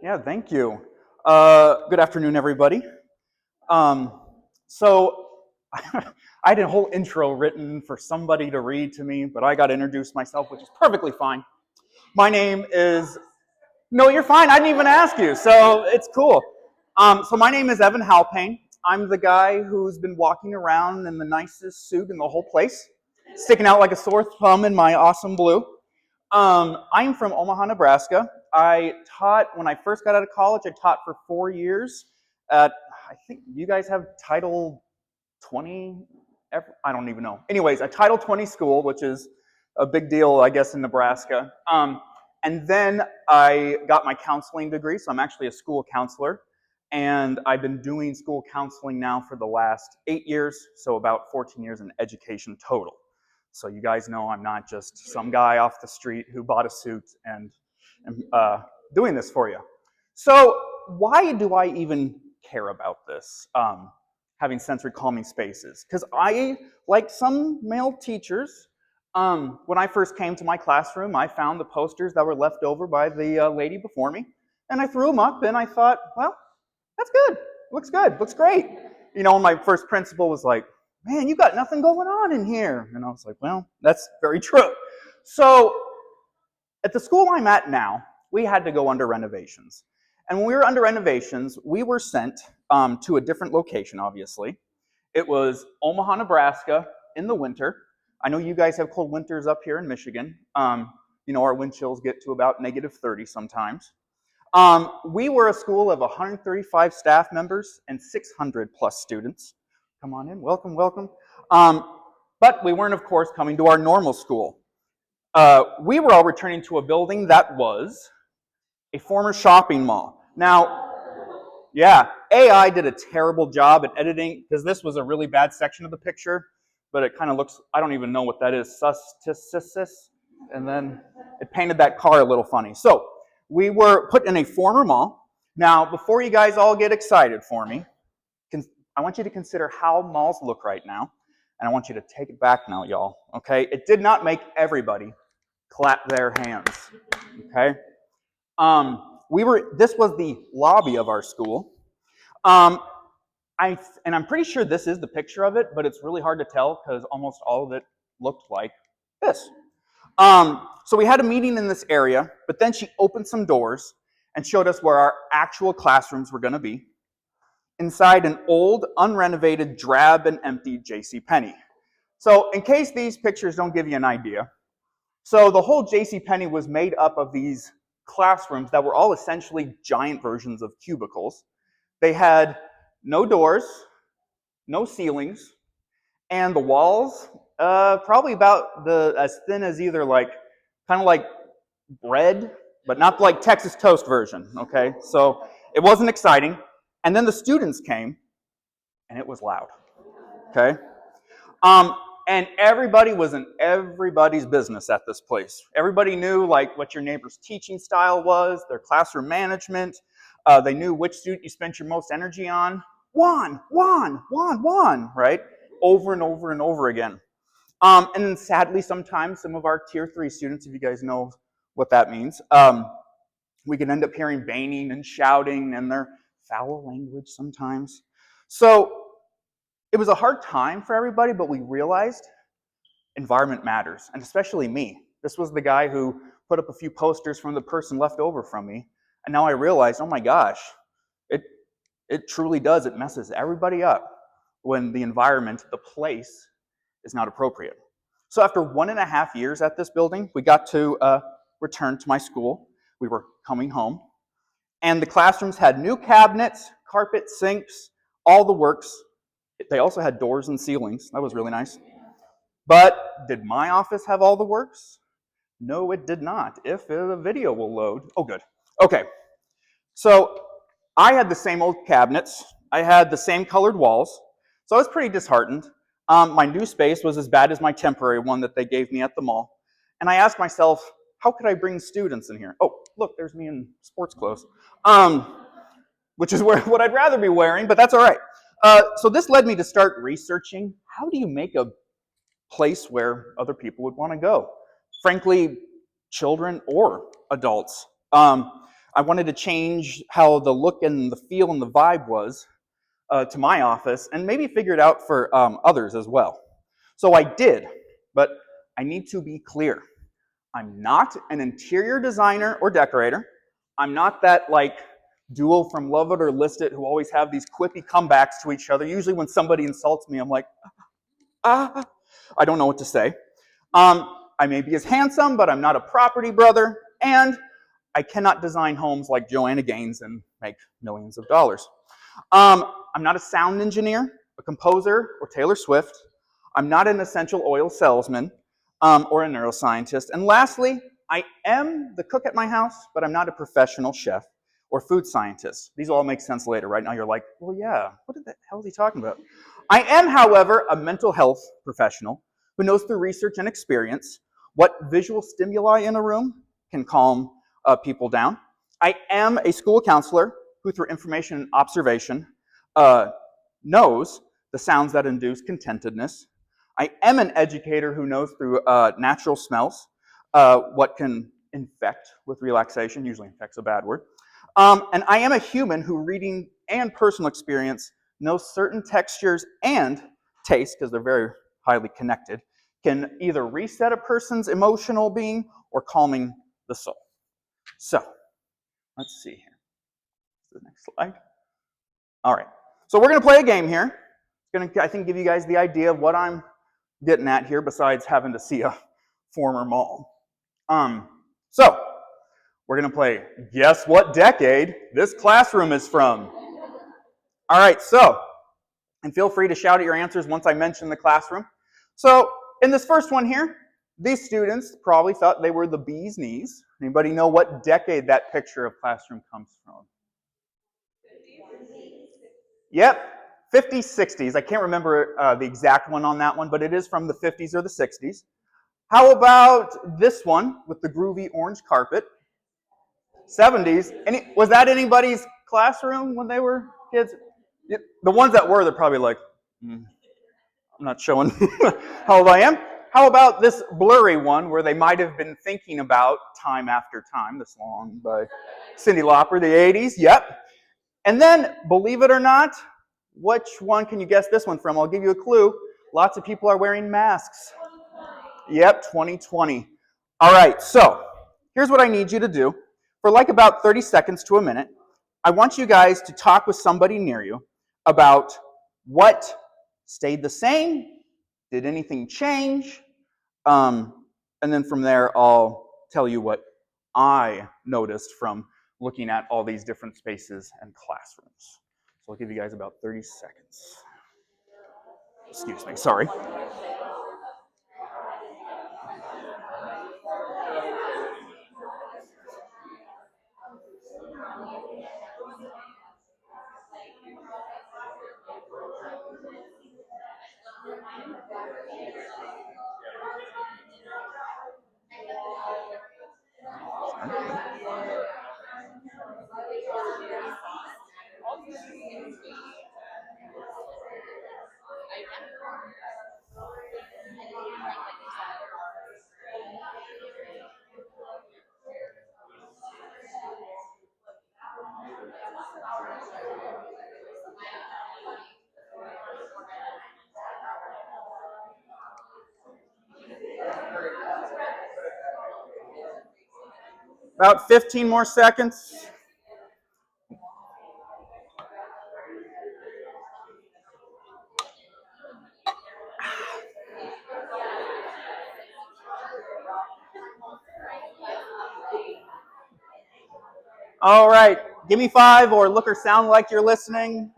Yeah, thank you. Good afternoon, everybody. So I had a whole intro written for somebody to read to me, but I got to introduce myself, which is perfectly fine. My name is, no, you're fine. I didn't even ask you, so it's cool. So my name is Evan Halpane. I'm the guy who's been walking around in the nicest suit in the whole place, sticking out like a sore thumb in my awesome blue. I'm from Omaha, Nebraska. I taught, when I first got out of college, I taught for 4 years at, I think you guys have Title 20, I don't even know. Anyways, a Title 20 school, which is a big deal, I guess, in Nebraska. And then I got my counseling degree, so I'm actually a school counselor. And I've been doing school counseling now for the last 8 years, so about 14 years in education total. So you guys know I'm not just some guy off the street who bought a suit and doing this for you. So why do I even care about this, having sensory calming spaces? Because I, like some male teachers, when I first came to my classroom, I found the posters that were left over by the lady before me, and I threw them up, and I thought, well, that's good. Looks great. You know, my first principal was like, man, you got nothing going on in here. And I was like, well, that's very true. So at the school I'm at now, we had to go under renovations. And when we were under renovations, we were sent to a different location, obviously. It was Omaha, Nebraska in the winter. I know you guys have cold winters up here in Michigan. You know, our wind chills get to about -30 sometimes. We were a school of 135 staff members and 600 plus students. Come on in, welcome, welcome. But we weren't, of course, coming to our normal school. We were all returning to a building that was a former shopping mall. Now, yeah, AI did a terrible job at editing, because this was a really bad section of the picture, but it kind of looks, I don't even know what that is, and then it painted that car a little funny. So, we were put in a former mall. Now, before you guys all get excited for me, I want you to consider how malls look right now, and I want you to take it back now, y'all, okay? It did not make everybody clap their hands, okay? This was the lobby of our school. And I'm pretty sure this is the picture of it, but it's really hard to tell because almost all of it looked like this. So we had a meeting in this area, but then she opened some doors and showed us where our actual classrooms were going to be, inside an old, unrenovated, drab, and empty JCPenney. So in case these pictures don't give you an idea, so the whole JCPenney was made up of these classrooms that were all essentially giant versions of cubicles. They had no doors, no ceilings, and the walls, probably about as thin as either kind of like bread, but not like Texas toast version, okay? So it wasn't exciting. And then the students came, and it was loud, okay? And everybody was in everybody's business at this place. Everybody knew like what your neighbor's teaching style was, their classroom management. They knew which student you spent your most energy on. Juan, right? Over and over and over again. And then sadly, sometimes some of our Tier 3 students, if you guys know what that means, we can end up hearing banging and shouting and their foul language sometimes. So it was a hard time for everybody, but we realized environment matters, and especially me. This was the guy who put up a few posters from the person left over from me, and now I realized, oh my gosh, it truly does. It messes everybody up when the environment, the place, is not appropriate. So after 1.5 years at this building, we got to return to my school. We were coming home, and the classrooms had new cabinets, carpet, sinks, all the works. They also had doors and ceilings. That was really nice. But did my office have all the works? No, it did not. If the video will load. Oh, good. Okay. So I had the same old cabinets. I had the same colored walls. So I was pretty disheartened. My new space was as bad as my temporary one that they gave me at the mall. And I asked myself, how could I bring students in here? Oh, look, there's me in sports clothes. Which is what I'd rather be wearing, but that's all right. So this led me to start researching, how do you make a place where other people would want to go? Frankly, children or adults. I wanted to change how the look and the feel and the vibe was to my office, and maybe figure it out for others as well. So I did, but I need to be clear. I'm not an interior designer or decorator. I'm not that like duo from Love It or List It who always have these quippy comebacks to each other. Usually when somebody insults me, I'm like, ah, I don't know what to say. I may be as handsome, but I'm not a property brother, and I cannot design homes like Joanna Gaines and make millions of dollars. I'm not a sound engineer, a composer, or Taylor Swift. I'm not an essential oil salesman or a neuroscientist. And lastly, I am the cook at my house, but I'm not a professional chef or food scientist. These all make sense later. Right now you're like, well, yeah, what the hell is he talking about? I am, however, a mental health professional who knows through research and experience what visual stimuli in a room can calm people down. I am a school counselor who, through information and observation, knows the sounds that induce contentedness. I am an educator who knows through natural smells what can infect with relaxation. Usually infect's a bad word. And I am a human who, reading and personal experience, knows certain textures and taste, because they're very highly connected, can either reset a person's emotional being or calming the soul. So, let's see here. The next slide. All right. So we're going to play a game here. It's going to, I think, give you guys the idea of what I'm getting at here, besides having to see a former mall. So we're going to play Guess What Decade This Classroom is From. All right. So, and feel free to shout at your answers once I mention the classroom. So in this first one here, these students probably thought they were the bee's knees. Anybody know what decade that picture of classroom comes from? Yep, 50s, 60s. I can't remember the exact one on that one, but it is from the 50s or the 60s. How about this one with the groovy orange carpet? 70s. Was that anybody's classroom when they were kids? The ones that were, they're probably like, I'm not showing how old I am. How about this blurry one where they might have been thinking about Time After Time, the song by Cyndi Lauper, the 80s? Yep. And then, believe it or not, which one can you guess this one from? I'll give you a clue. Lots of people are wearing masks. Yep, 2020. All right, so here's what I need you to do. For like about 30 seconds to a minute, I want you guys to talk with somebody near you about what stayed the same, did anything change, and then from there I'll tell you what I noticed from looking at all these different spaces and classrooms. So I'll give you guys about 30 seconds. Excuse me, sorry. About 15 more seconds. All right, give me 5 or look or sound like you're listening.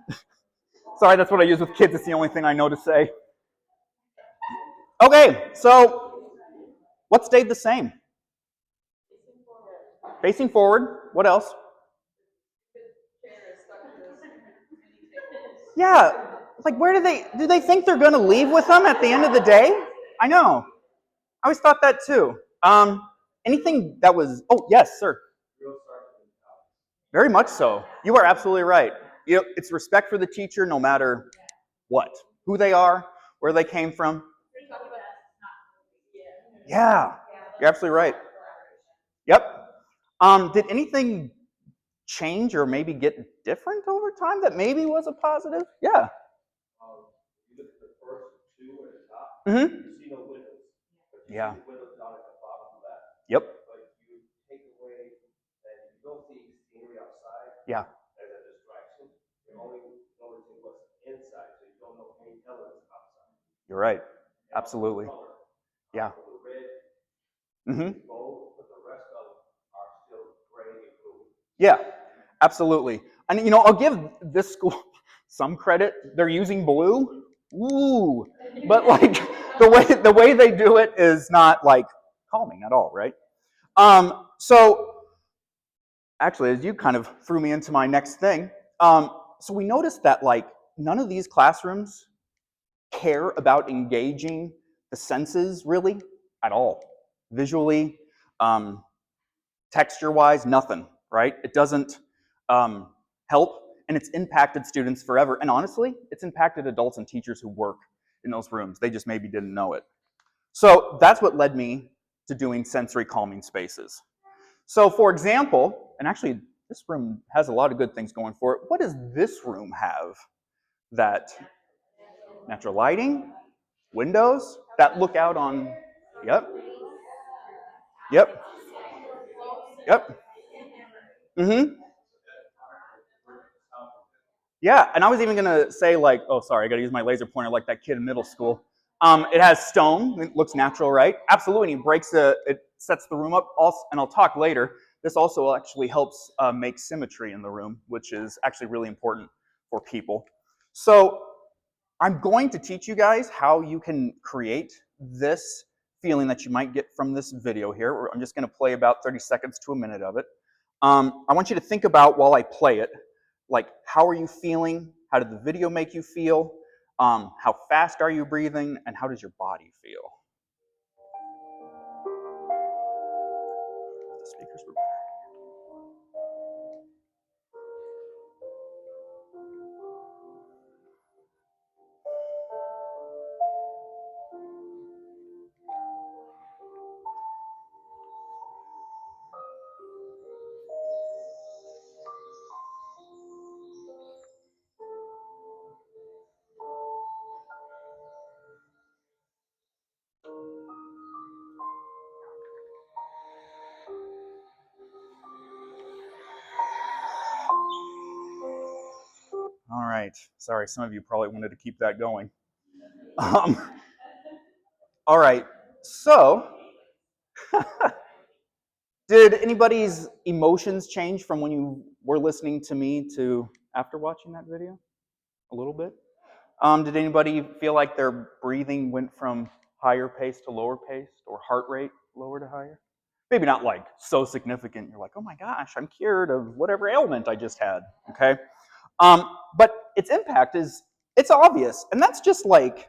Sorry, that's what I use with kids. It's the only thing I know to say. Okay, so what stayed the same? Facing forward. What else? Yeah, like where do they think they're going to leave with them at the end of the day? I know. I always thought that too. Anything that was, oh, yes, sir. Very much so. You are absolutely right. You know, it's respect for the teacher no matter what, who they are, where they came from. Yeah, you're absolutely right. Yep. Did anything change or maybe get different over time that maybe was a positive? Yeah. You look at the first two at the top, Mm-hmm. you see no windows. But you Yeah. see the windows down at the bottom left. Yep. But you take away, and you don't see scenery outside Yeah. as a distraction. You're only noticing what's inside, so you don't know any elements outside. You're right. And Absolutely. color. Yeah. The red Mm-hmm. is bold, but the rest of them are still gray and blue. Yeah, absolutely. And you know, I'll give this school some credit. They're using blue. Ooh. But like the way they do it is not like calming at all, right? So actually, as you kind of threw me into my next thing, so we noticed that like none of these classrooms care about engaging the senses really at all. Visually, um, texture-wise, nothing, right? It doesn't help, and it's impacted students forever. And honestly, it's impacted adults and teachers who work in those rooms. They just maybe didn't know it. So that's what led me to doing sensory calming spaces. So for example, and actually this room has a lot of good things going for it. What does this room have that natural lighting, windows that look out on, yep, yep, yep, mm-hmm. Yeah, and I was even gonna say like, oh sorry, I gotta use my laser pointer like that kid in middle school. It has stone, it looks natural, right? Absolutely, it sets the room up, also, and I'll talk later. This also actually helps make symmetry in the room, which is actually really important for people. So I'm going to teach you guys how you can create this feeling that you might get from this video here. I'm just gonna play about 30 seconds to a minute of it. I want you to think about while I play it, like how are you feeling? How did the video make you feel? How fast are you breathing? And how does your body feel? The speakers were better. All right. Sorry, some of you probably wanted to keep that going. All right. So, did anybody's emotions change from when you were listening to me to after watching that video? A little bit? Did anybody feel like their breathing went from higher pace to lower pace or heart rate lower to higher? Maybe not like so significant. You're like, oh my gosh, I'm cured of whatever ailment I just had. Okay. But its impact it's obvious. And that's just like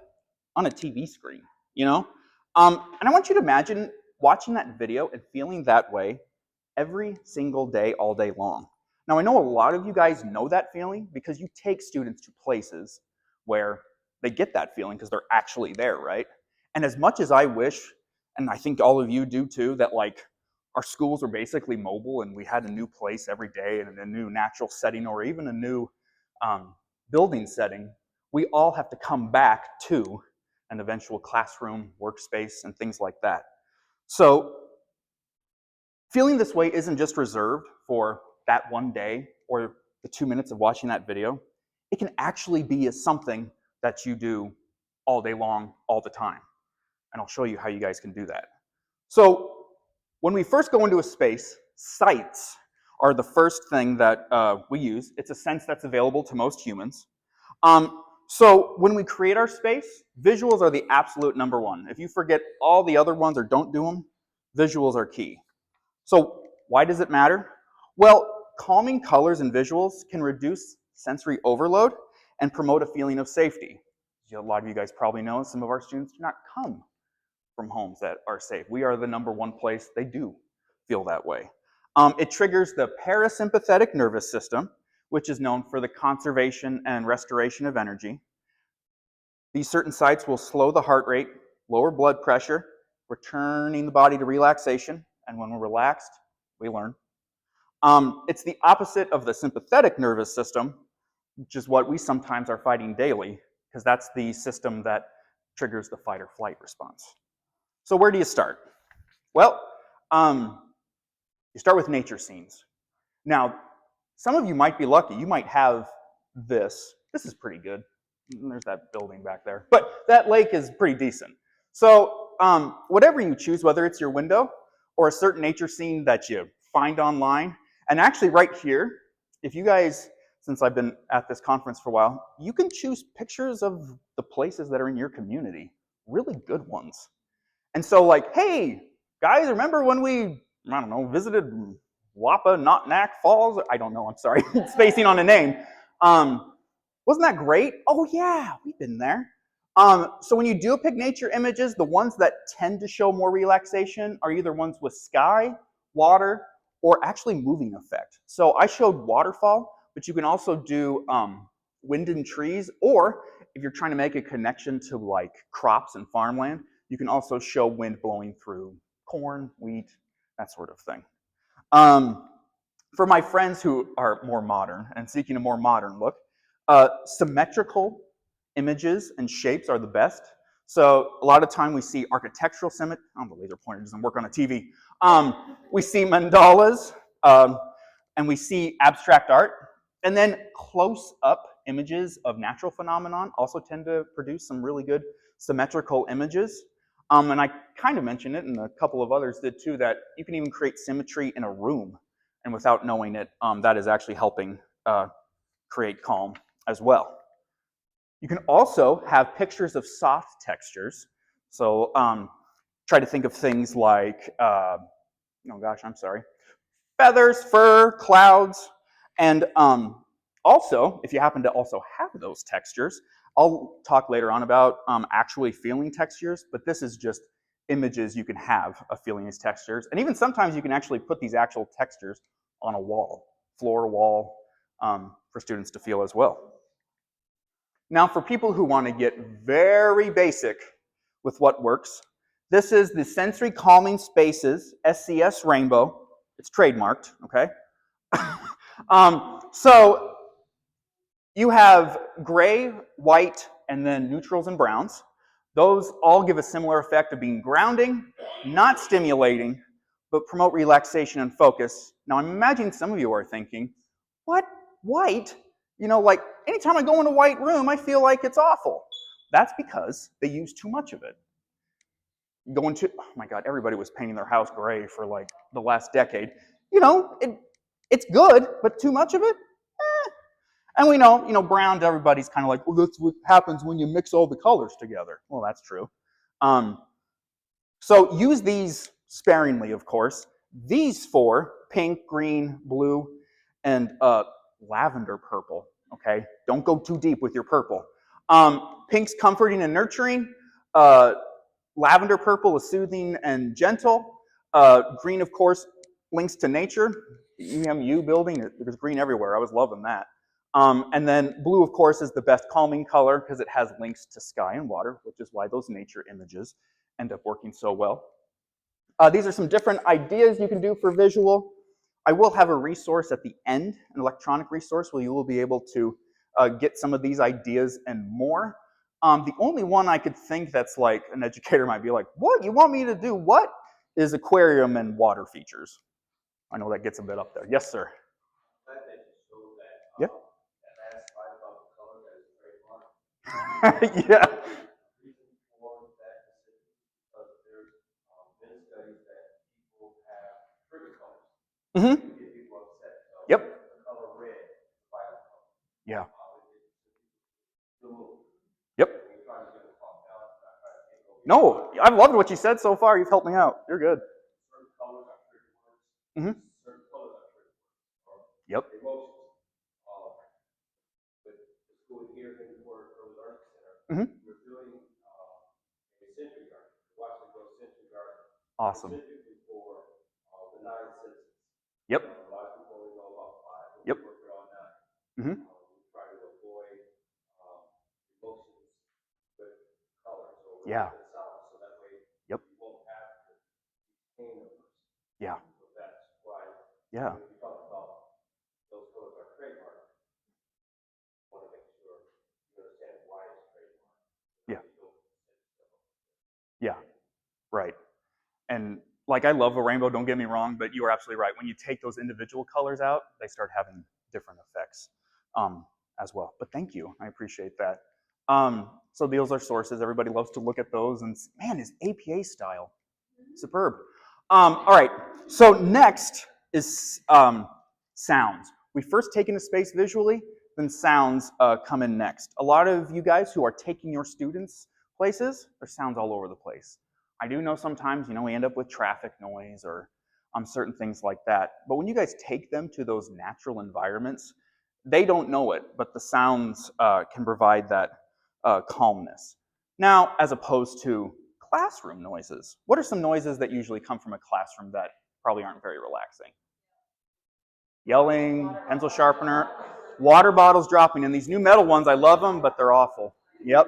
on a TV screen, you know? And I want you to imagine watching that video and feeling that way every single day, all day long. Now, I know a lot of you guys know that feeling because you take students to places where they get that feeling because they're actually there, right? And as much as I wish, and I think all of you do too, that like our schools were basically mobile and we had a new place every day and a new natural setting or even a new building setting, we all have to come back to an eventual classroom, workspace, and things like that. So feeling this way isn't just reserved for that one day or the 2 minutes of watching that video. It can actually be something that you do all day long, all the time. And I'll show you how you guys can do that. So when we first go into a space, sights are the first thing that we use. It's a sense that's available to most humans. So when we create our space, visuals are the absolute number one. If you forget all the other ones or don't do them, visuals are key. So why does it matter? Well, calming colors and visuals can reduce sensory overload and promote a feeling of safety. A lot of you guys probably know some of our students do not come from homes that are safe. We are the number one place they do feel that way. It triggers the parasympathetic nervous system, which is known for the conservation and restoration of energy. These certain sites will slow the heart rate, lower blood pressure, returning the body to relaxation. And when we're relaxed, we learn. It's the opposite of the sympathetic nervous system, which is what we sometimes are fighting daily, because that's the system that triggers the fight or flight response. So where do you start? Well, you start with nature scenes. Now, some of you might be lucky. You might have this. This is pretty good. There's that building back there. But that lake is pretty decent. So whatever you choose, whether it's your window or a certain nature scene that you find online, and actually right here, if you guys, since I've been at this conference for a while, you can choose pictures of the places that are in your community, really good ones. And so like, hey, guys, remember when we, I don't know, visited Wapanatnak Falls? I don't know, I'm sorry, spacing on a name. Wasn't that great? Oh yeah, we've been there. So when you do pick nature images, the ones that tend to show more relaxation are either ones with sky, water, or actually moving effect. So I showed waterfall, but you can also do wind and trees, or if you're trying to make a connection to like crops and farmland, you can also show wind blowing through corn, wheat, that sort of thing. For my friends who are more modern and seeking a more modern look, symmetrical images and shapes are the best. So a lot of time we see architectural symmetry. Oh, the laser pointer doesn't work on a TV. We see mandalas, and we see abstract art. And then close-up images of natural phenomenon also tend to produce some really good symmetrical images. And I kind of mentioned it, and a couple of others did too, that you can even create symmetry in a room. And without knowing it, that is actually helping create calm as well. You can also have pictures of soft textures. So try to think of things like, oh gosh, I'm sorry, feathers, fur, clouds, and also, if you happen to also have those textures, I'll talk later on about actually feeling textures, but this is just images you can have of feeling these textures. And even sometimes you can actually put these actual textures on a wall, floor, wall, for students to feel as well. Now, for people who want to get very basic with what works, this is the Sensory Calming Spaces SCS Rainbow. It's trademarked, okay? So you have gray, white, and then neutrals and browns. Those all give a similar effect of being grounding, not stimulating, but promote relaxation and focus. Now, I'm imagining some of you are thinking, what? White? You know, like, anytime I go in a white room, I feel like it's awful. That's because they use too much of it. Going to, oh my God, everybody was painting their house gray for like the last decade. You know, it's good, but too much of it? And we know, brown, everybody's kind of like, well, that's what happens when you mix all the colors together. Well, that's true. So use these sparingly, of course. These four, pink, green, blue, and lavender purple, okay? Don't go too deep with your purple. Pink's comforting and nurturing. Lavender purple is soothing and gentle. Green, of course, links to nature. The EMU building, there's green everywhere. I was loving that. And then blue, of course, is the best calming color because it has links to sky and water, which is why those nature images end up working so well. These are some different ideas you can do for visual. I will have a resource at the end, an electronic resource, where you will be able to get some of these ideas and more. The only one I could think that's like an educator might be like, what? You want me to do what? Is aquarium and water features. I know that gets a bit up there. Yes, sir. Yeah. Yeah. Mm-hmm. Yep. Yeah. Yep. No, I've loved what you said so far. You've helped me out. You're good. Mm-hmm. Yep. Mm-hmm. Awesome. Yep. Yep. Mm-hmm. Yeah. Yep. Yeah. Yeah. like I love a rainbow, don't get me wrong, but you are absolutely right. When you take those individual colors out, they start having different effects as well. But thank you, I appreciate that. So those are sources. Everybody loves to look at those, and man, is APA style superb. All right, so next is sounds. We first take into space visually, then sounds come in next. A lot of you guys who are taking your students places, there's sounds all over the place. I do know sometimes, we end up with traffic noise or certain things like that. But when you guys take them to those natural environments, they don't know it, but the sounds can provide that calmness. Now, as opposed to classroom noises, what are some noises that usually come from a classroom that probably aren't very relaxing? Yelling, pencil sharpener, water bottles dropping. And these new metal ones, I love them, but they're awful. Yep.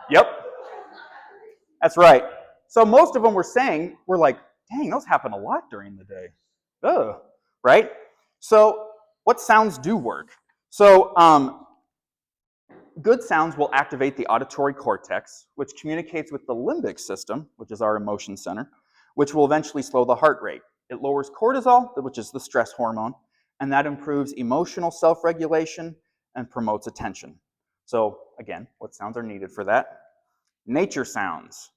Yep. That's right. So most of them we're like, dang, those happen a lot during the day. Ugh. Right? So what sounds do work? So good sounds will activate the auditory cortex, which communicates with the limbic system, which is our emotion center, which will eventually slow the heart rate. It lowers cortisol, which is the stress hormone, and that improves emotional self-regulation and promotes attention. So again, what sounds are needed for that? Nature sounds.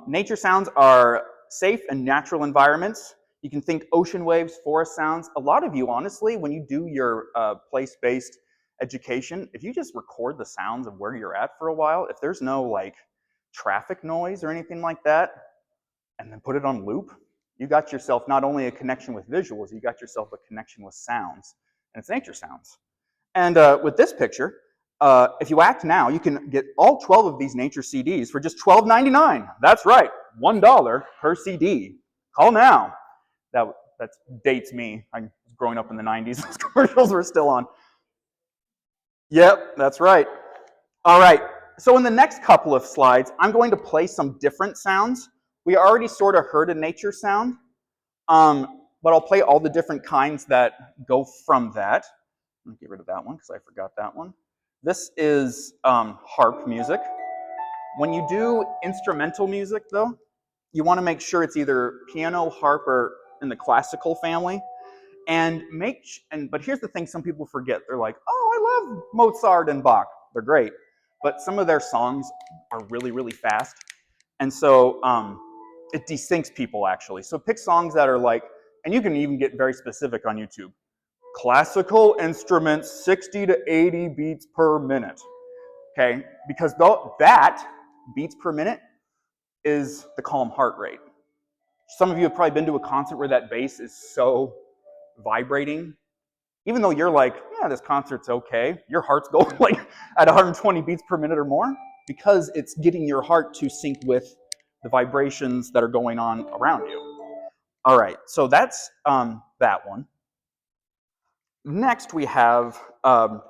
Nature sounds are safe and natural environments. You can think ocean waves, forest sounds. A lot of you, honestly, when you do your place-based education, if you just record the sounds of where you're at for a while, if there's no like traffic noise or anything like that, and then put it on loop, you got yourself not only a connection with visuals, you got yourself a connection with sounds, and it's nature sounds. And with this picture, if you act now, you can get all 12 of these nature CDs for just $12.99. That's right, $1 per CD. Call now. That dates me. I was growing up in the 90s. Those commercials were still on. Yep, that's right. All right, so in the next couple of slides, I'm going to play some different sounds. We already sort of heard a nature sound, but I'll play all the different kinds that go from that. Let me get rid of that one because I forgot that one. This is harp music. When you do instrumental music, though, you want to make sure it's either piano, harp, or in the classical family. But here's the thing some people forget. They're like, oh, I love Mozart and Bach. They're great. But some of their songs are really, really fast. And so it desyncs people, actually. So pick songs that are like, and you can even get very specific on YouTube. Classical instruments, 60 to 80 beats per minute. Okay? Because that, beats per minute, is the calm heart rate. Some of you have probably been to a concert where that bass is so vibrating. Even though you're like, yeah, this concert's okay, your heart's going like at 120 beats per minute or more because it's getting your heart to sync with the vibrations that are going on around you. All right, so that's that one. Next, we have the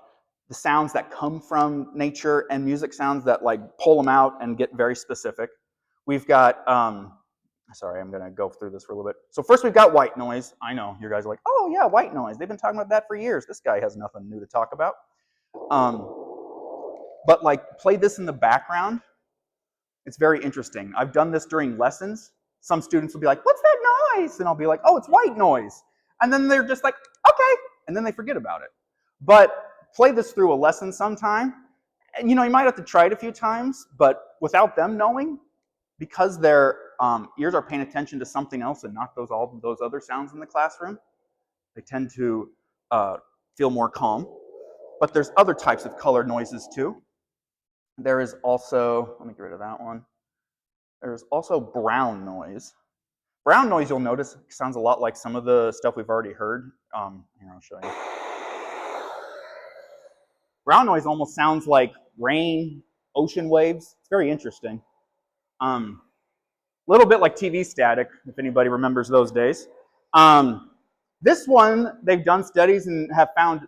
sounds that come from nature and music sounds that like pull them out and get very specific. We've got sorry, I'm going to go through this for a little bit. So first we've got white noise. I know, you guys are like, oh yeah, white noise. They've been talking about that for years. This guy has nothing new to talk about. But like, play this in the background. It's very interesting. I've done this during lessons. Some students will be like, what's that noise? And I'll be like, oh, it's white noise. And then they're just like, okay. And then they forget about it. But play this through a lesson sometime. And you might have to try it a few times, but without them knowing, because their ears are paying attention to something else and not all those other sounds in the classroom, they tend to feel more calm. But there's other types of color noises too. There is also, let me get rid of that one. There's also brown noise. Brown noise, you'll notice, sounds a lot like some of the stuff we've already heard. Here, I'll show you. Brown noise almost sounds like rain, ocean waves. It's very interesting. Little bit like TV static, if anybody remembers those days. This one, they've done studies and have found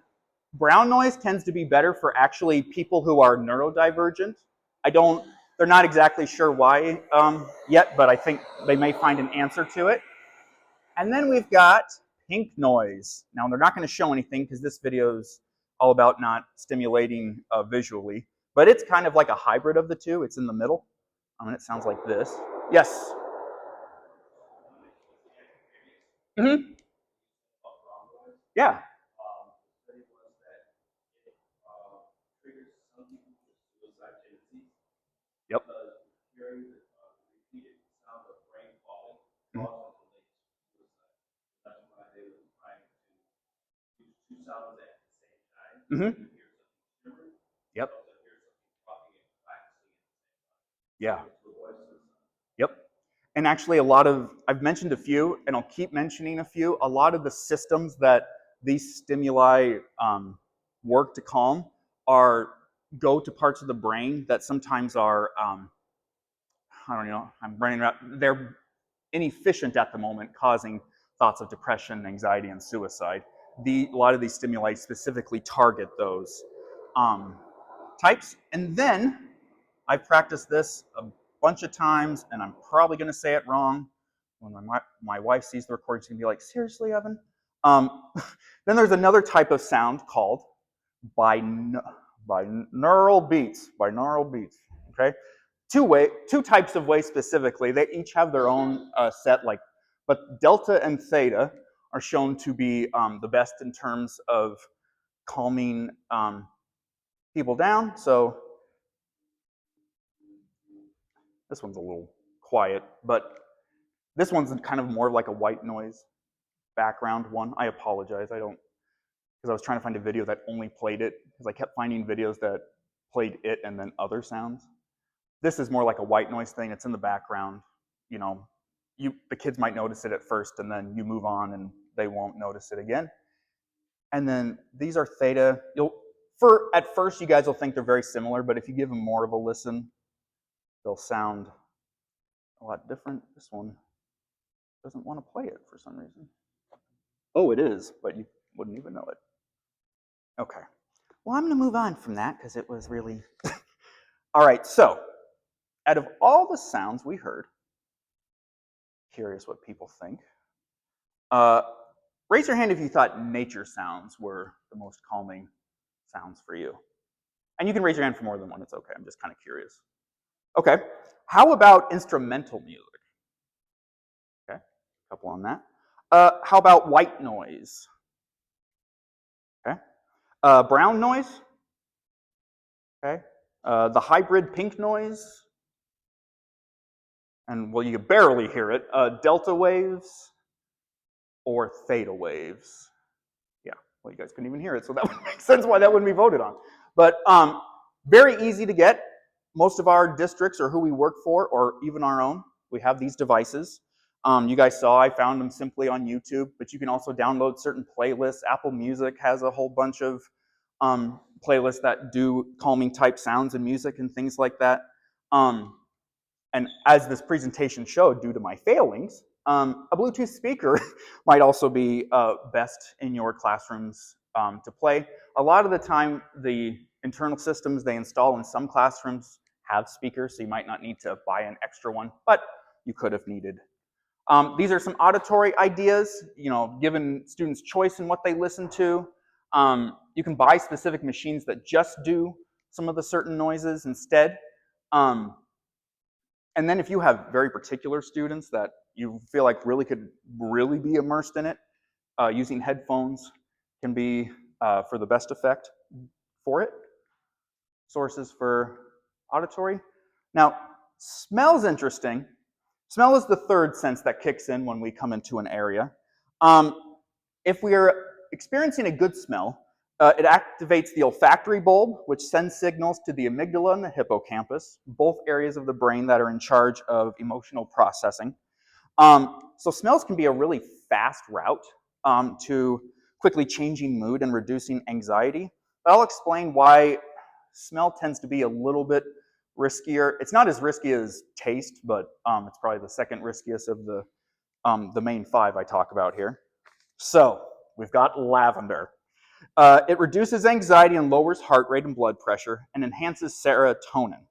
brown noise tends to be better for actually people who are neurodivergent. They're not exactly sure why yet, but I think they may find an answer to it. And then we've got pink noise. Now, they're not going to show anything because this video is all about not stimulating visually, but it's kind of like a hybrid of the two. It's in the middle. And it sounds like this. Yes. Mm-hmm. Yeah. Study was that it triggers some people with suicide tendencies Yep. because hearing the repeated sound of rain falling Mhm. causes them to suicide. That's why they were trying to use two sounds at the same time. Mm-hmm. You hear something shimmering, Yep. you also hear something dropping and waxing at the same time. Yeah. To avoid suicide. Yep. And actually, I've mentioned a few, and I'll keep mentioning a few. A lot of the systems that these stimuli work to calm go to parts of the brain that sometimes are, I don't know, I'm running around, they're inefficient at the moment, causing thoughts of depression, anxiety, and suicide. A lot of these stimuli specifically target those um, types. And then I've practiced this a bunch of times, and I'm probably going to say it wrong. When my wife sees the recording, she's going to be like, seriously, Evan? Um, then there's another type of sound called binaural beats. Binaural beats, okay? Two types of waves specifically. They each have their own set, but delta and theta are shown to be the best in terms of calming people down. So this one's a little quiet, but this one's kind of more like a white noise background one. I apologize. I don't, because I was trying to find a video that only played it, because I kept finding videos that played it and then other sounds. This is more like a white noise thing. It's in the background. You know, the kids might notice it at first, and then you move on, and they won't notice it again. And then these are theta. At first, you guys will think they're very similar, but if you give them more of a listen, they'll sound a lot different. This one doesn't want to play it for some reason. Oh, it is, but you wouldn't even know it. Okay. Well, I'm going to move on from that because it was really. All right, so out of all the sounds we heard, curious what people think. Raise your hand if you thought nature sounds were the most calming sounds for you. And you can raise your hand for more than one, it's okay. I'm just kind of curious. Okay. How about instrumental music? Okay, a couple on that. How about white noise? Okay. Brown noise? Okay. The hybrid pink noise? And well, you can barely hear it. Delta waves or theta waves? Yeah, well, you guys couldn't even hear it, so that would make sense why that wouldn't be voted on. But very easy to get. Most of our districts or who we work for, or even our own, we have these devices. You guys saw I found them simply on YouTube, but you can also download certain playlists. Apple Music has a whole bunch of playlists that do calming type sounds and music and things like that. And as this presentation showed, due to my failings, a Bluetooth speaker might also be best in your classrooms to play. A lot of the time, the internal systems they install in some classrooms have speakers, so you might not need to buy an extra one, but you could have needed. These are some auditory ideas, given students choice in what they listen to. You can buy specific machines that just do some of the certain noises instead. And then if you have very particular students that you feel like could really be immersed in it, using headphones can be for the best effect for it. Sources for auditory. Now, smell's interesting. Smell is the third sense that kicks in when we come into an area. If we are experiencing a good smell, it activates the olfactory bulb, which sends signals to the amygdala and the hippocampus, both areas of the brain that are in charge of emotional processing. So smells can be a really fast route to quickly changing mood and reducing anxiety. But I'll explain why smell tends to be a little bit riskier. It's not as risky as taste, but it's probably the second riskiest of the main five I talk about here. So we've got lavender. It reduces anxiety and lowers heart rate and blood pressure and enhances serotonin,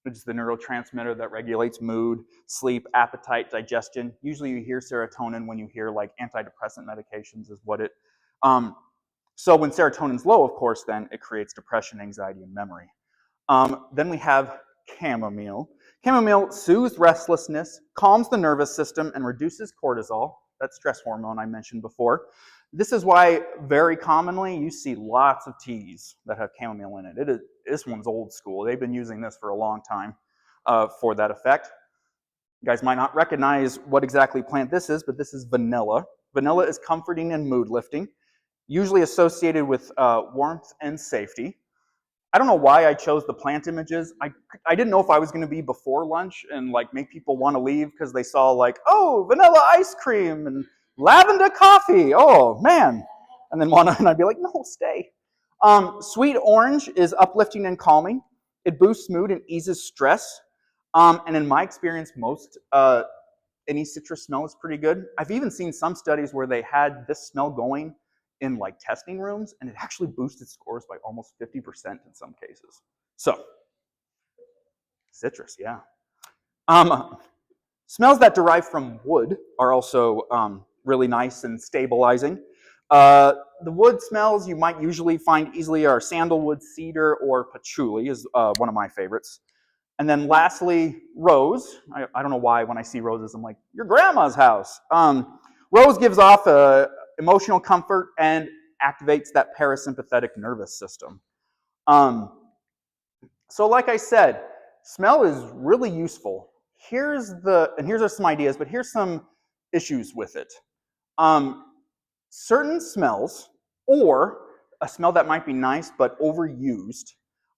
which is the neurotransmitter that regulates mood, sleep, appetite, digestion. Usually you hear serotonin when you hear like antidepressant medications is what it. So when serotonin's low, of course, then it creates depression, anxiety, and memory. Then we have chamomile. Chamomile soothes restlessness, calms the nervous system, and reduces cortisol, that stress hormone I mentioned before. This is why very commonly you see lots of teas that have chamomile in it. This one's old school. They've been using this for a long time for that effect. You guys might not recognize what exactly plant this is, but this is vanilla. Vanilla is comforting and mood lifting, usually associated with warmth and safety. I don't know why I chose the plant images. I didn't know if I was going to be before lunch and like make people want to leave because they saw like, oh, vanilla ice cream and lavender coffee. Oh man, and then and I'd be like, no, stay. Sweet orange is uplifting and calming. It boosts mood and eases stress. And in my experience, most any citrus smell is pretty good. I've even seen some studies where they had this smell going in like testing rooms, and it actually boosted scores by almost 50% in some cases. So, citrus, yeah. Smells that derive from wood are also really nice and stabilizing. The wood smells you might usually find easily are sandalwood, cedar, or patchouli is one of my favorites. And then lastly, rose. I don't know why when I see roses, I'm like, your grandma's house. Rose gives off emotional comfort and activates that parasympathetic nervous system. So like I said, smell is really useful. Here's some ideas, but here's some issues with it. Certain smells, or a smell that might be nice but overused,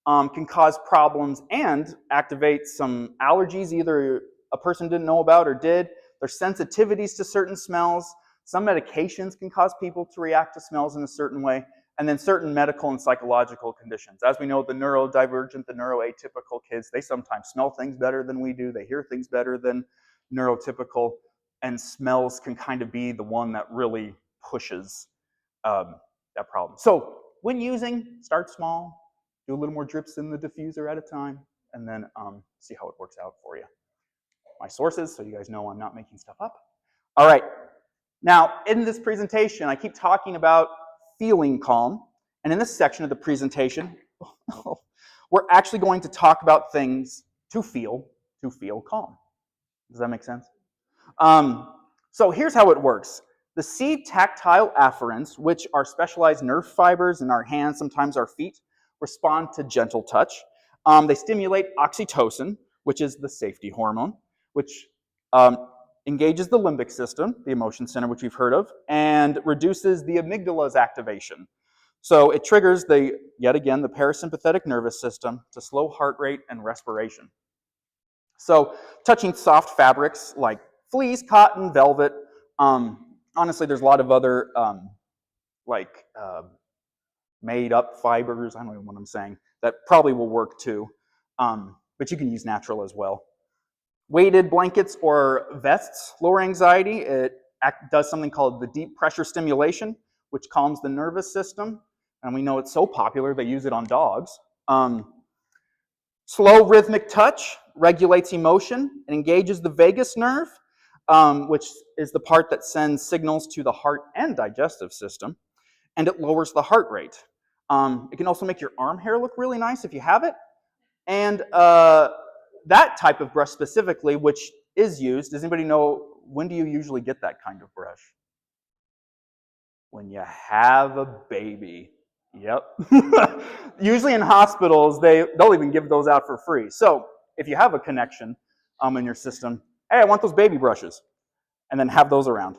can cause problems and activate some allergies either a person didn't know about or did. There's sensitivities to certain smells. Some medications can cause people to react to smells in a certain way. And then certain medical and psychological conditions. As we know, the neurodivergent, the neuroatypical kids, they sometimes smell things better than we do. They hear things better than neurotypical. And smells can kind of be the one that really pushes that problem. So when using, start small, do a little more drips in the diffuser at a time, and then see how it works out for you. My sources, so you guys know I'm not making stuff up. All right. Now, in this presentation, I keep talking about feeling calm. And in this section of the presentation, we're actually going to talk about things to feel calm. Does that make sense? So here's how it works. The C-tactile afferents, which are specialized nerve fibers in our hands, sometimes our feet, respond to gentle touch. They stimulate oxytocin, which is the safety hormone, which engages the limbic system, the emotion center, which you've heard of, and reduces the amygdala's activation. So it triggers yet again, the parasympathetic nervous system to slow heart rate and respiration. So touching soft fabrics like fleece, cotton, velvet. Honestly, there's a lot of other made up fibers, I don't know what I'm saying, that probably will work too. But you can use natural as well. Weighted blankets or vests lower anxiety. It does something called the deep pressure stimulation, which calms the nervous system. And we know it's so popular, they use it on dogs. Slow rhythmic touch regulates emotion and engages the vagus nerve, which is the part that sends signals to the heart and digestive system, and it lowers the heart rate. It can also make your arm hair look really nice if you have it. And that type of brush specifically, which is used, does anybody know, when do you usually get that kind of brush? When you have a baby. Yep. Usually in hospitals, they'll even give those out for free. So if you have a connection in your system, hey, I want those baby brushes, and then have those around.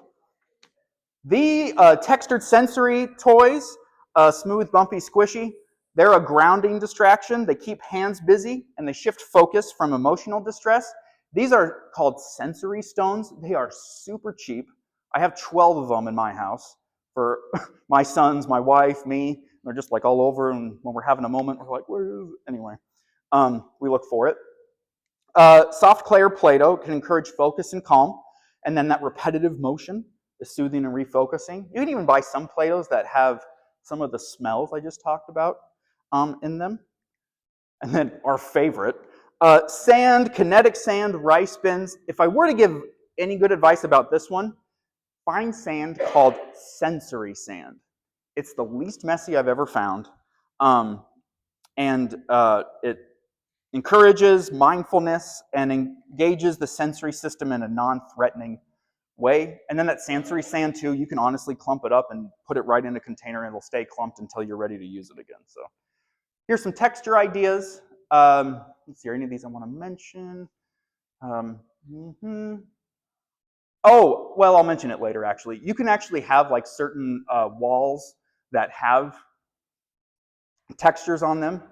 The textured sensory toys, smooth, bumpy, squishy, they're a grounding distraction. They keep hands busy, and they shift focus from emotional distress. These are called sensory stones. They are super cheap. I have 12 of them in my house for my sons, my wife, me. They're just like all over, and when we're having a moment, we're like, where is it? Anyway, we look for it. Soft clay or Play-Doh can encourage focus and calm, and then that repetitive motion is soothing and refocusing. You can even buy some Play-Dohs that have some of the smells I just talked about in them. And then our favorite, sand, kinetic sand, rice bins. If I were to give any good advice about this one, find sand called sensory sand. It's the least messy I've ever found, and it encourages mindfulness and engages the sensory system in a non-threatening way. And then that sensory sand too, you can honestly clump it up and put it right in a container and it'll stay clumped until you're ready to use it again. So here's some texture ideas. Let's see, are any of these I want to mention? Oh, well, I'll mention it later actually. You can actually have like certain walls that have textures on them.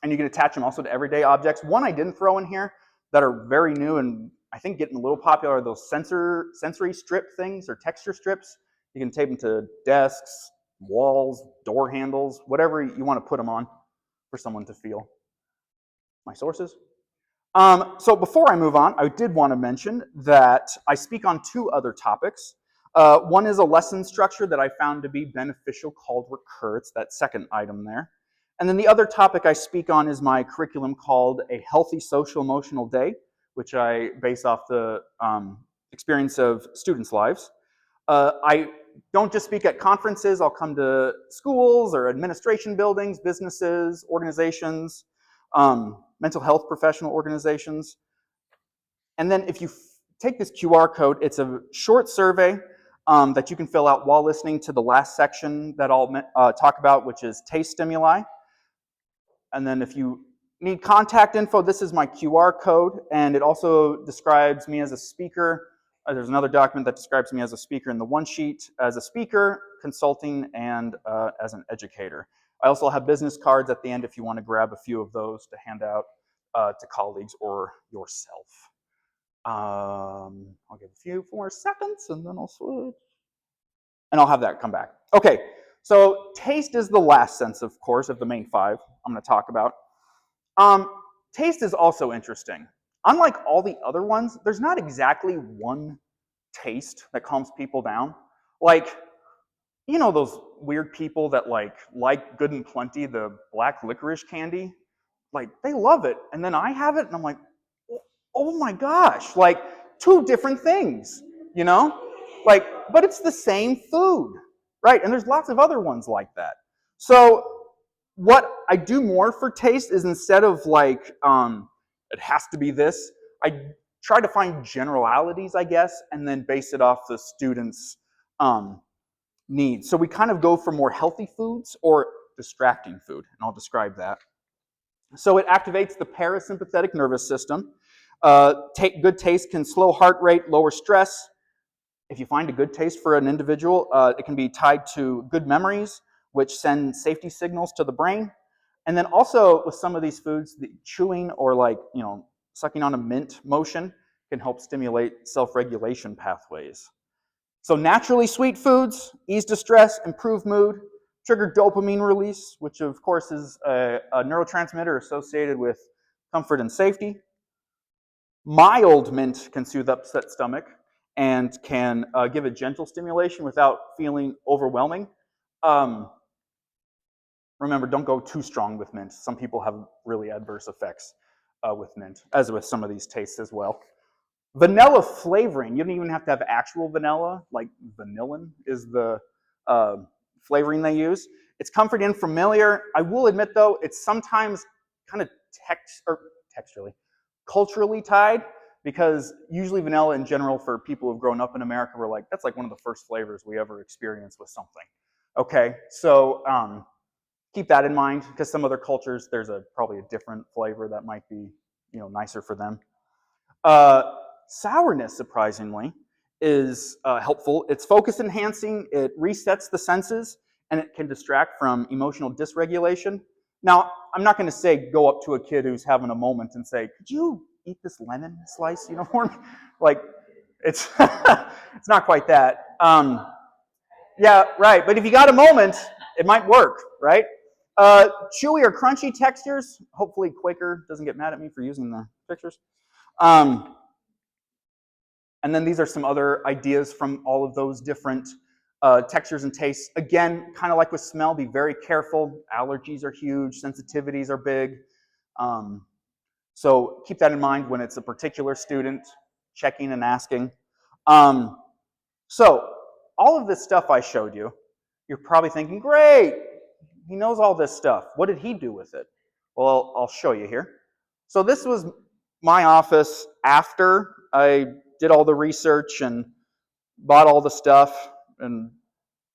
And you can attach them also to everyday objects. One I didn't throw in here that are very new and I think getting a little popular are those sensory strip things or texture strips. You can tape them to desks, walls, door handles, whatever you want to put them on for someone to feel. My sources. So before I move on, I did want to mention that I speak on two other topics. One is a lesson structure that I found to be beneficial called Recur. It's that second item there. And then the other topic I speak on is my curriculum called A Healthy Social Emotional Day, which I base off the experience of students' lives. I don't just speak at conferences. I'll come to schools or administration buildings, businesses, organizations, mental health professional organizations. And then if you take this QR code, it's a short survey that you can fill out while listening to the last section that I'll talk about, which is taste stimuli. And then if you need contact info, this is my QR code, and it also describes me as a speaker. There's another document that describes me as a speaker in the one sheet, as a speaker, consulting, and as an educator. I also have business cards at the end if you want to grab a few of those to hand out to colleagues or yourself. I'll give a few more seconds, and then I'll switch. And I'll have that come back. Okay, so taste is the last sense, of course, of the main five I'm going to talk about. Taste is also interesting. Unlike all the other ones, there's not exactly one taste that calms people down. Like, you know those weird people that like Good and Plenty, the black licorice candy? Like, they love it. And then I have it, and I'm like, oh my gosh, like two different things, you know? Like, but it's the same food, right? And there's lots of other ones like that. So what I do more for taste is instead of like, it has to be this, I try to find generalities, I guess, and then base it off the students' needs. So we kind of go for more healthy foods or distracting food, and I'll describe that. So it activates the parasympathetic nervous system. Good taste can slow heart rate, lower stress. If you find a good taste for an individual, it can be tied to good memories, which send safety signals to the brain. And then also with some of these foods, the chewing or like, sucking on a mint motion can help stimulate self-regulation pathways. So naturally sweet foods ease distress, improve mood, trigger dopamine release, which of course is a neurotransmitter associated with comfort and safety. Mild mint can soothe upset stomach and can give a gentle stimulation without feeling overwhelming. Remember, don't go too strong with mint. Some people have really adverse effects with mint, as with some of these tastes as well. Vanilla flavoring, you don't even have to have actual vanilla, like vanillin is the flavoring they use. It's comforting and familiar. I will admit though, it's sometimes kind of texturally, culturally tied, because usually vanilla in general for people who've grown up in America, we're like, that's like one of the first flavors we ever experienced with something. Okay, so keep that in mind, because some other cultures, there's probably a different flavor that might be nicer for them. Sourness, surprisingly, is helpful. It's focus enhancing, it resets the senses, and it can distract from emotional dysregulation. Now, I'm not going to say go up to a kid who's having a moment and say, could you eat this lemon slice, for me? Like, it's, it's not quite that. Yeah, right, but if you got a moment, it might work, right? Chewy or crunchy textures, hopefully Quaker doesn't get mad at me for using the pictures. And then these are some other ideas from all of those different textures and tastes. Again, kind of like with smell, be very careful. Allergies are huge, sensitivities are big. So keep that in mind when it's a particular student checking and asking. So all of this stuff I showed you, you're probably thinking, great, he knows all this stuff. What did he do with it? Well, I'll show you here. So this was my office after I did all the research and bought all the stuff, and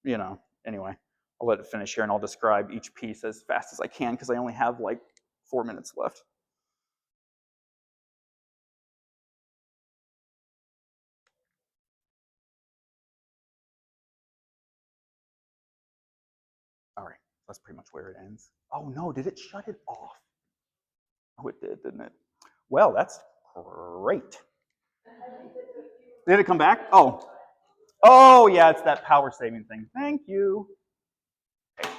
anyway, I'll let it finish here and I'll describe each piece as fast as I can because I only have like 4 minutes left. All right, that's pretty much where it ends. Oh no, did it shut it off? Oh, it did, didn't it? Well, that's great. Did it come back? Oh. Oh, yeah, it's that power saving thing. Thank you. Okay.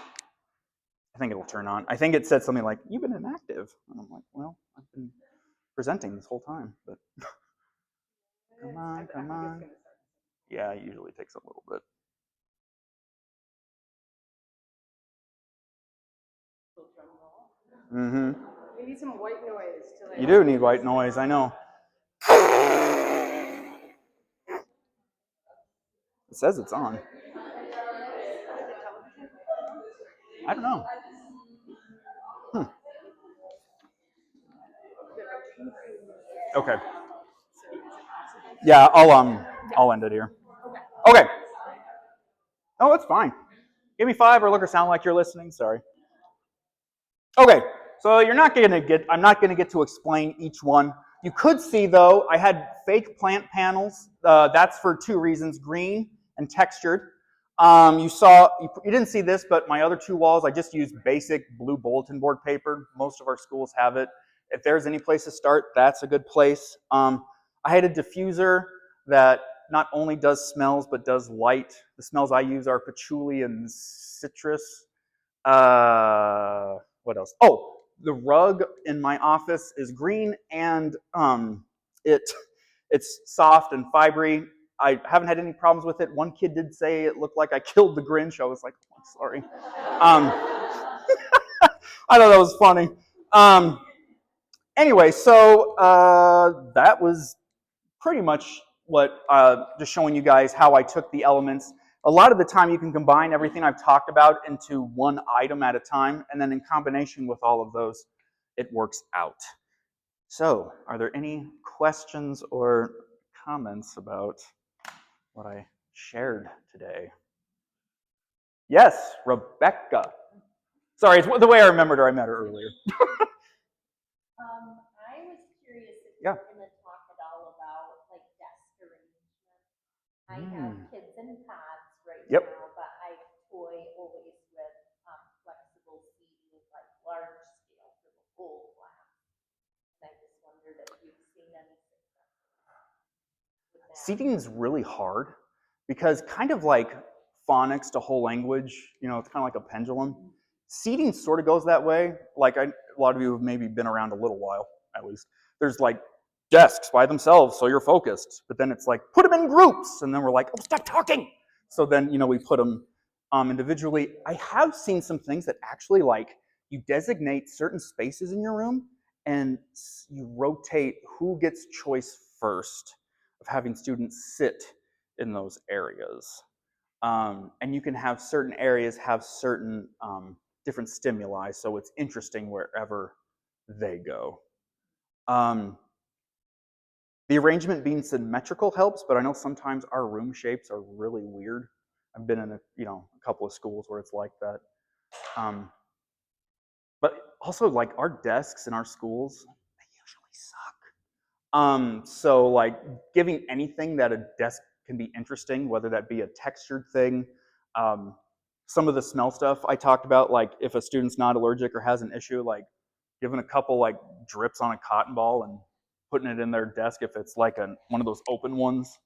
I think it'll turn on. I think it said something like, you've been inactive. And I'm like, well, I've been presenting this whole time, but come on, come on. Yeah, it usually takes a little bit. Mm-hmm. You need some white noise. You do need white noise, I know. It says it's on. I don't know. Okay. Yeah, I'll end it here. Okay. Oh, it's fine. Give me 5 or look or sound like you're listening. Sorry. Okay, so I'm not gonna get to explain each one. You could see though, I had fake plant panels. That's for 2 reasons: green and textured. You didn't see this, but my other 2 walls, I just used basic blue bulletin board paper. Most of our schools have it. If there's any place to start, that's a good place. I had a diffuser that not only does smells, but does light. The smells I use are patchouli and citrus. What else? Oh, the rug in my office is green and it's soft and fibery. I haven't had any problems with it. One kid did say it looked like I killed the Grinch. I was like, oh, I'm sorry. I thought that was funny. Anyway, so that was pretty much what, just showing you guys how I took the elements. A lot of the time you can combine everything I've talked about into one item at a time, and then in combination with all of those, it works out. So, are there any questions or comments about what I shared today? Yes, Rebecca. Sorry, it's the way I remembered her. I met her earlier. I was curious if you were going to talk at all about like desk arrangement. I have kids in pods right now, but I toy always with flexible seating, like large scale for the whole class. And I just wondered if you've seen any success with that. Seating is really hard because kind of like phonics to whole language, it's kind of like a pendulum. Seating sort of goes that way. Like a lot of you have maybe been around a little while, at least. There's like desks by themselves, so you're focused. But then it's like, put them in groups. And then we're like, oh, stop talking. So then, we put them individually. I have seen some things that actually like you designate certain spaces in your room and you rotate who gets choice first of having students sit in those areas. And you can have certain areas have certain different stimuli, so it's interesting wherever they go. The arrangement being symmetrical helps, but I know sometimes our room shapes are really weird. I've been in a couple of schools where it's like that. But also, like, our desks in our schools, they usually suck. So like giving anything that a desk can be interesting, whether that be a textured thing, some of the smell stuff I talked about, like if a student's not allergic or has an issue, like giving a couple like drips on a cotton ball and putting it in their desk if it's like one of those open ones,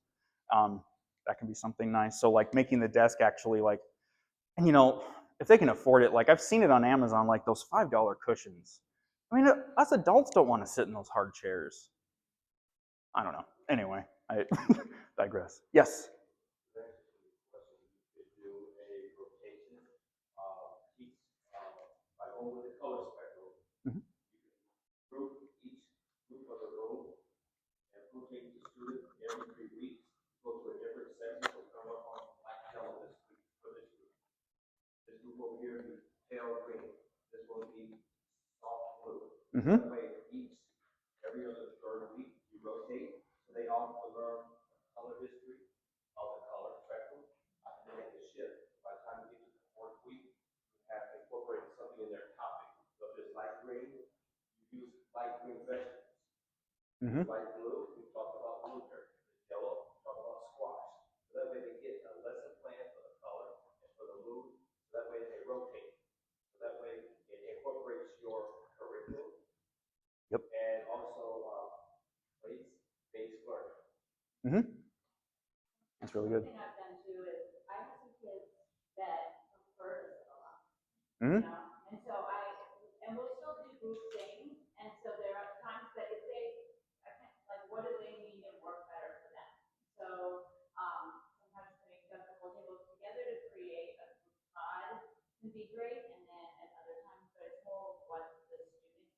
that can be something nice. So like making the desk actually like, and if they can afford it, like I've seen it on Amazon, like those $5 cushions. I mean, us adults don't want to sit in those hard chairs. I don't know. Anyway, I digress. Yes? With the color spectrum, Mhm. group each group of the room and rotate the student every 3 weeks, go to a different section, so come up on black yellow this week for this group. This group over here is pale green. This will be soft Mm-hmm. That way, every other third week, you rotate, so they all learn color history of the color spectrum, and then they can shift. By the time you get to the fourth week, you have incorporated something in their topic. So if it's light green, you use light green vegetables. Mm-hmm. Light blue, we talk about blueberry. If it's yellow, we talk about squash. So that way they get a lesson plan for the color and for the mood. So that way they rotate. So that way it incorporates your curriculum. Yep. And also place-based learning. Mm-hmm. That's really good. One thing I've done too is I have some kids that prefer to sit alone. Mm-hmm. You know, and so we'll still do group things, and so there are times that if they, like, what do they need to work better for them? So, sometimes putting a couple tables together to create a group pod can be great, and then at other times, but it's more what the student needs,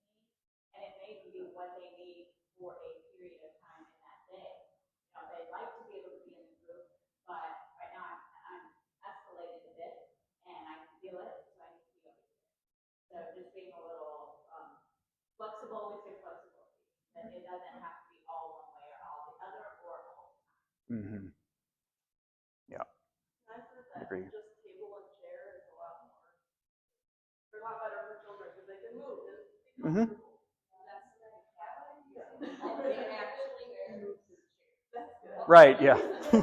and it may be what they need for a period of time in that day. You know, they'd like to be able to be in the group, but right now I'm escalated a bit, and I can feel it, so I need to be over here. So just being a little flexible with your flexibility, that it doesn't have to be all one way or all the other or the whole time. Mm-hmm. Yeah. I said I that agree. just table and chair is a lot more. They're a lot better for children because they can move. Mm-hmm. That's they actually move the chair. That's good. Right. Yeah. Chairs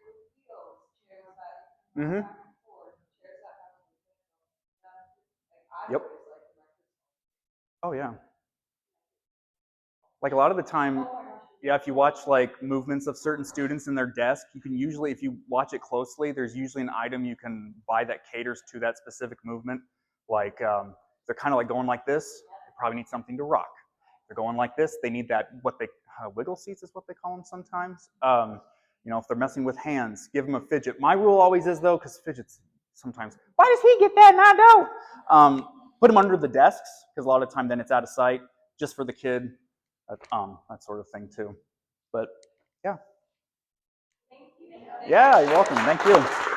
with wheels, chairs that Mm-hmm. back and forth, chairs that have like I Yep. always like electric. Oh yeah. Like a lot of the time, yeah, if you watch like movements of certain students in their desk, you can usually, if you watch it closely, there's usually an item you can buy that caters to that specific movement. Like they're kind of like going like this, they probably need something to rock. They're going like this, they need that, what they, wiggle seats is what they call them sometimes. You know, if they're messing with hands, give them a fidget. My rule always is though, because fidgets sometimes, why does he get that and I don't? Put them under the desks, because a lot of the time then it's out of sight, just for the kid. That sort of thing too. But yeah. Thank you. Yeah, you're welcome. Thank you.